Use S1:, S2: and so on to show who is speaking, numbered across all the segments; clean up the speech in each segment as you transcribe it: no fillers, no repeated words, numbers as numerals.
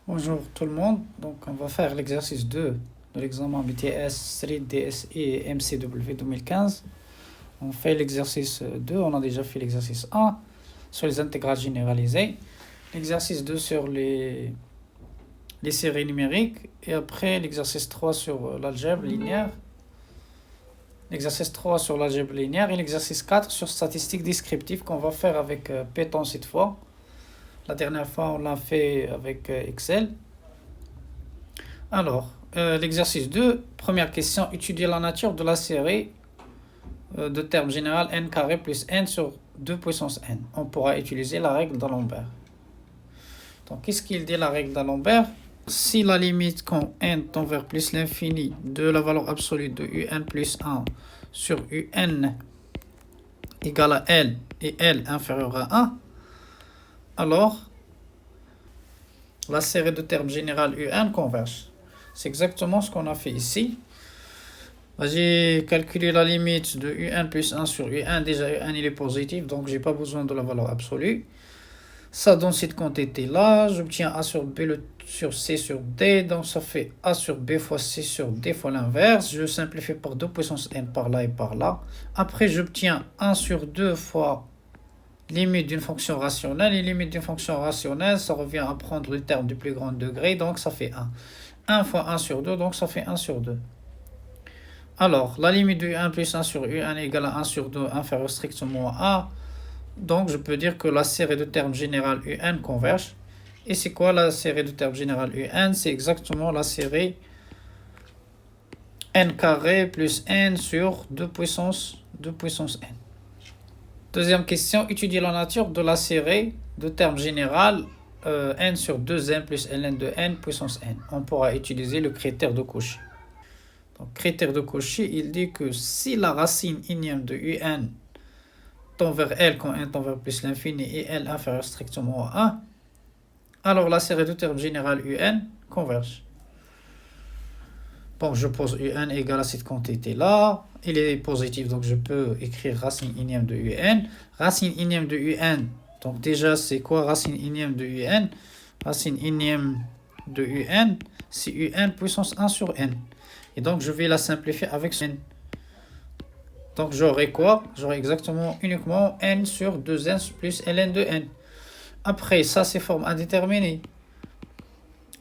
S1: Bonjour tout le monde. Donc, on va faire l'exercice 2 de l'examen BTS Street DSI et MCW 2015. On fait l'exercice 2, on a déjà fait l'exercice 1 sur les intégrales généralisées, l'exercice 2 sur les séries numériques et après l'exercice 3 sur l'algèbre linéaire, l'exercice 3 sur l'algèbre linéaire et l'exercice 4 sur statistiques descriptives qu'on va faire avec Python cette fois. La dernière fois, on l'a fait avec Excel. Alors, l'exercice 2, première question, étudier la nature de la série de termes général n carré plus n sur 2 puissance n. On pourra utiliser la règle d'Alembert. Donc, qu'est-ce qu'il dit la règle d'Alembert? Si la limite quand n tend vers plus l'infini de la valeur absolue de un plus 1 sur un égale à L et L inférieur à 1, alors la série de termes général un converge. C'est exactement ce qu'on a fait ici. J'ai calculé la limite de un plus 1 sur un. Déjà, un il est positif, donc j'ai pas besoin de la valeur absolue. Ça donne cette quantité-là. J'obtiens A sur B sur C sur D. Donc ça fait A sur B fois C sur D fois l'inverse. Je simplifie par 2 puissance n par là et par là. Après, j'obtiens 1 sur 2 fois limite d'une fonction rationnelle. Et limite d'une fonction rationnelle, ça revient à prendre le terme du plus grand degré. Donc ça fait 1. 1 fois 1 sur 2, donc ça fait 1 sur 2. Alors, la limite de 1 plus 1 sur un égale à 1 sur 2 inférieur strictement à A. Donc, je peux dire que la série de termes générale un converge. Et c'est quoi la série de termes générale un? C'est exactement la série n carré plus n sur 2 puissance n. Deuxième question, étudier la nature de la série de termes général n sur 2n plus ln de n puissance n. On pourra utiliser le critère de Cauchy. Donc, critère de Cauchy, il dit que si la racine énième de un tend vers L quand n tend vers plus l'infini et L inférieur strictement à 1, alors la série de termes général un converge. Bon, je pose un égale à cette quantité-là. Il est positif, donc je peux écrire racine énième de un. Racine énième de un, donc déjà, c'est quoi racine énième de un? Racine énième de un, c'est un puissance 1 sur n. Et donc, je vais la simplifier avec n. Donc, j'aurai quoi? J'aurai exactement uniquement n sur 2n plus ln de n. Après, ça, c'est forme indéterminée.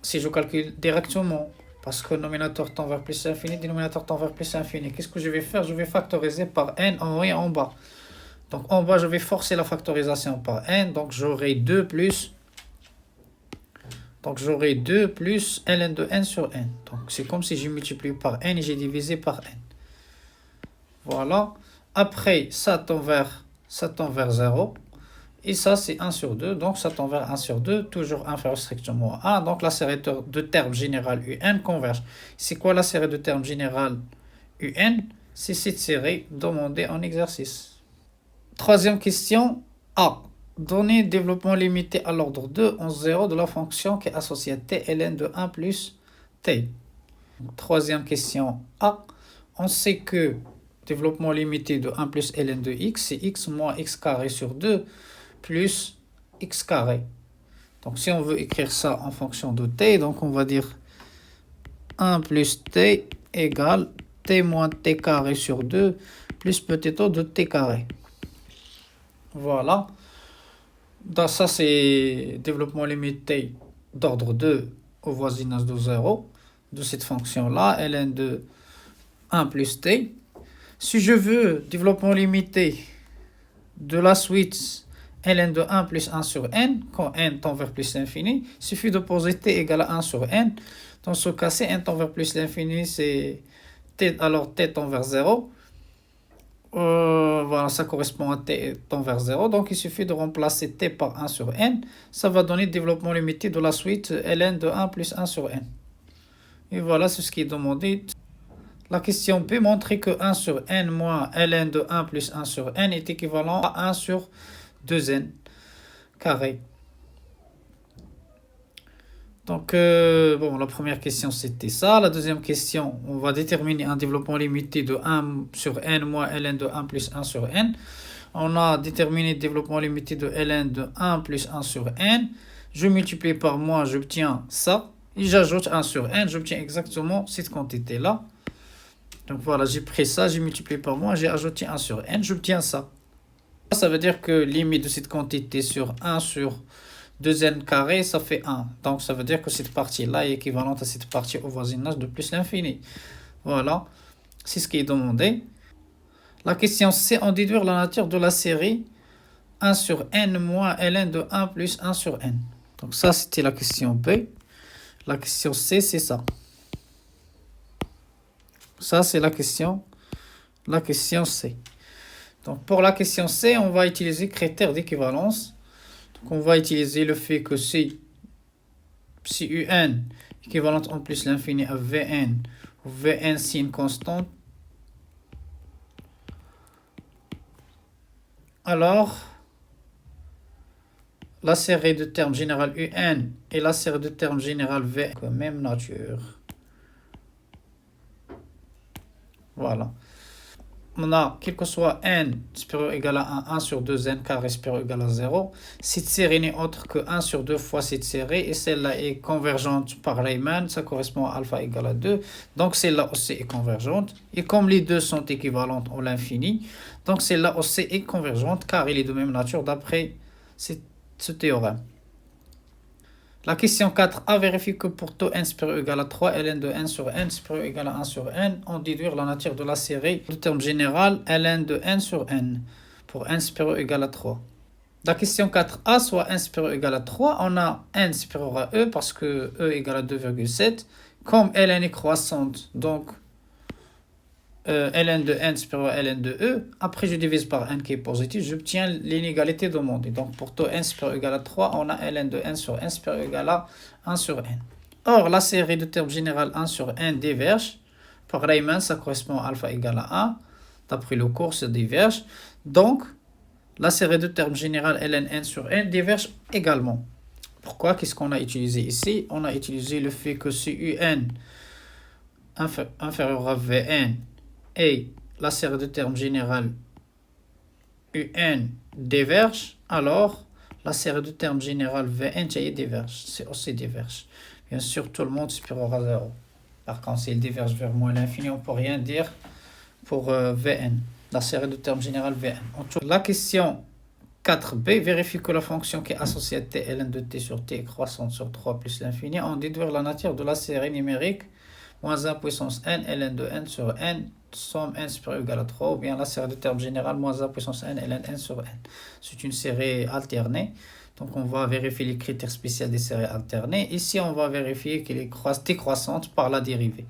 S1: Si je calcule directement, parce que le nominateur tend vers plus l'infini, dénominateur tend vers plus l'infini, qu'est-ce que je vais faire? Je vais factoriser par n en haut et en bas. Donc, en bas, je vais forcer la factorisation par n. Donc, j'aurai 2 plus... Donc, j'aurai 2 plus ln de n sur n. Donc, c'est comme si j'ai multiplié par n et j'ai divisé par n. Voilà. Après, ça tend vers 0. Et ça, c'est 1 sur 2. Donc, ça tend vers 1 sur 2, toujours inférieur strictement à 1. Donc, la série de termes général un converge. C'est quoi la série de termes général un? C'est cette série demandée en exercice. Troisième question. A. Donner développement limité à l'ordre 2 en 0 de la fonction qui est associée à t ln de 1 plus t. Troisième question A. On sait que développement limité de 1 plus ln de x, c'est x moins x carré sur 2 plus x carré. Donc si on veut écrire ça en fonction de t, donc on va dire 1 plus t égale t moins t carré sur 2 plus petit o de t carré. Voilà. Donc ça, c'est développement limité d'ordre 2 au voisinage de 0 de cette fonction-là, ln de 1 plus t. Si je veux développement limité de la suite ln de 1 plus 1 sur n, quand n tend vers plus l'infini, il suffit de poser t égale à 1 sur n. Dans ce cas, si n tend vers plus l'infini, c'est t, alors t tend vers 0. Voilà, ça correspond à t tend vers 0. Donc, il suffit de remplacer t par 1 sur n. Ça va donner développement limité de la suite ln de 1 plus 1 sur n. Et voilà, c'est ce qui est demandé. La question B montrer que 1 sur n moins ln de 1 plus 1 sur n est équivalent à 1 sur 2n carré. Donc, bon, la première question, c'était ça. La deuxième question, on va déterminer un développement limité de 1 sur n moins ln de 1 plus 1 sur n. On a déterminé le développement limité de ln de 1 plus 1 sur n. Je multiplie par moins, j'obtiens ça. Et j'ajoute 1 sur n, j'obtiens exactement cette quantité-là. Donc voilà, j'ai pris ça, j'ai multiplié par moins, j'ai ajouté 1 sur n, j'obtiens ça. Ça veut dire que limite de cette quantité sur 1 sur 2n carré, ça fait 1. Donc ça veut dire que cette partie-là est équivalente à cette partie au voisinage de plus l'infini. Voilà, c'est ce qui est demandé. La question C, en déduire la nature de la série 1 sur n moins ln de 1 plus 1 sur n. Donc ça, c'était la question B. La question C, c'est ça. Ça, c'est la question C. Donc pour la question C, on va utiliser critère d'équivalence. Donc on va utiliser le fait que si un équivalente en plus l'infini à Vn, où Vn c'est une constante, alors la série de termes générale Un et la série de termes générale Vn de même nature. Voilà. On a, quel que soit n supérieur ou égal à 1 sur 2n carré supérieur ou égal à 0. Cette série n'est autre que 1 sur 2 fois cette série. Et celle-là est convergente par Riemann. Ça correspond à alpha égale à 2. Donc celle-là aussi est convergente. Et comme les deux sont équivalentes à l'infini, donc celle-là aussi est convergente car il est de même nature d'après ce théorème. La question 4a vérifie que pour taux n supérieur ou égal à 3, ln de n sur n supérieur ou égal à 1 sur n, on déduire la nature de la série du terme général ln de n sur n pour n supérieur ou égal à 3. La question 4a, soit n supérieur ou égal à 3, on a n supérieur à e parce que e égale à 2,7. Comme ln est croissante, donc ln de n supérieur à ln de e. Après, je divise par n qui est positif, j'obtiens l'inégalité demandée. Donc, pour taux n supérieur ou égal à 3, on a ln de n sur n supérieur ou égal à 1 sur n. Or, la série de termes général 1 sur n diverge. Par Riemann, ça correspond à alpha égale à 1. D'après le cours, ça diverge. Donc, la série de termes général ln n sur n diverge également. Pourquoi? Qu'est-ce qu'on a utilisé ici? On a utilisé le fait que si un inférieur à Vn et la série de termes générale Un diverge, alors la série de termes générale Vn diverge. C'est aussi diverge. Bien sûr, tout le monde supérieur à 0. Par contre, s'il diverge vers moins l'infini, on ne peut rien dire pour Vn, la série de termes générale Vn. La question 4b vérifie que la fonction qui est associée à t ln de t sur t est croissante sur 3 plus l'infini. On déduire la nature de la série numérique moins 1 puissance n ln de n sur n somme n supérieur ou égal à 3, ou bien la série de termes générale moins 1 puissance n ln n sur n. C'est une série alternée. Donc on va vérifier les critères spéciaux des séries alternées. Ici, on va vérifier qu'elle est décroissante par la dérivée.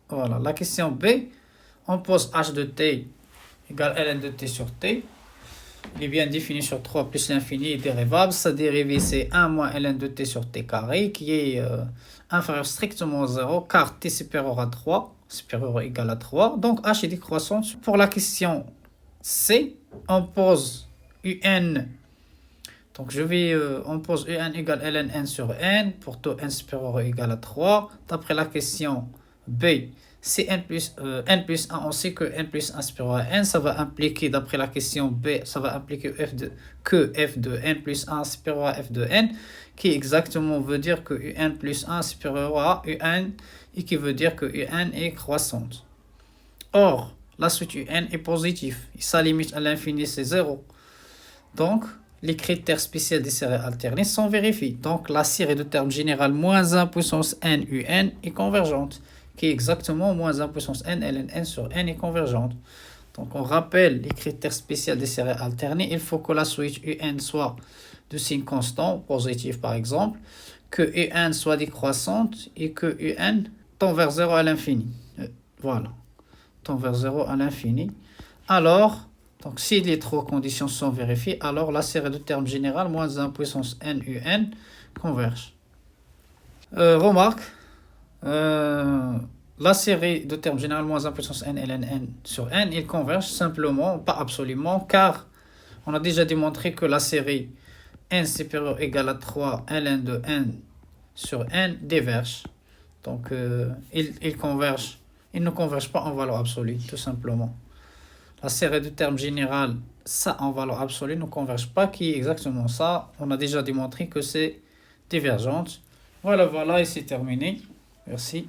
S1: Voilà, la question B, on pose h de t égale ln de t sur t. Il est bien défini sur 3 plus l'infini est dérivable. Sa dérivée, c'est 1 moins ln de t sur t carré, qui est inférieur strictement à 0, car t supérieur à 3, supérieur ou égal à 3. Donc, h est décroissante. Pour la question C, on pose un. Donc, on pose un égale ln n sur n pour taux n supérieur ou égal à 3. D'après la question B, c'est n plus 1, on sait que n plus 1 supérieur à n, ça va impliquer, d'après la question B, ça va impliquer que f de n plus 1 supérieur à f de n, qui exactement veut dire que un plus 1 supérieur à un, et qui veut dire que un est croissante. Or, la suite un est positive, et sa limite à l'infini c'est 0. Donc, les critères spéciaux des séries alternées sont vérifiés. Donc, la série de termes général moins 1 puissance n un est convergente, qui est exactement moins 1 puissance n ln n sur n est convergente. Donc, on rappelle les critères spéciaux des séries alternées. Il faut que la suite un soit de signe constant, positif par exemple, que un soit décroissante et que un tend vers 0 à l'infini. Voilà, tend vers 0 à l'infini. Alors, donc, si les trois conditions sont vérifiées, alors la série de termes général moins 1 puissance n un converge. Remarque, la série de termes général moins 1 puissance n ln n sur n, ils convergent simplement, pas absolument, car on a déjà démontré que la série n supérieur égal à 3 ln de n sur n diverge. Donc, ils convergent. Ils ne convergent pas en valeur absolue, tout simplement. La série de termes général, ça en valeur absolue ne converge pas, qui est exactement ça. On a déjà démontré que c'est divergente. Voilà, voilà, et c'est terminé. Merci.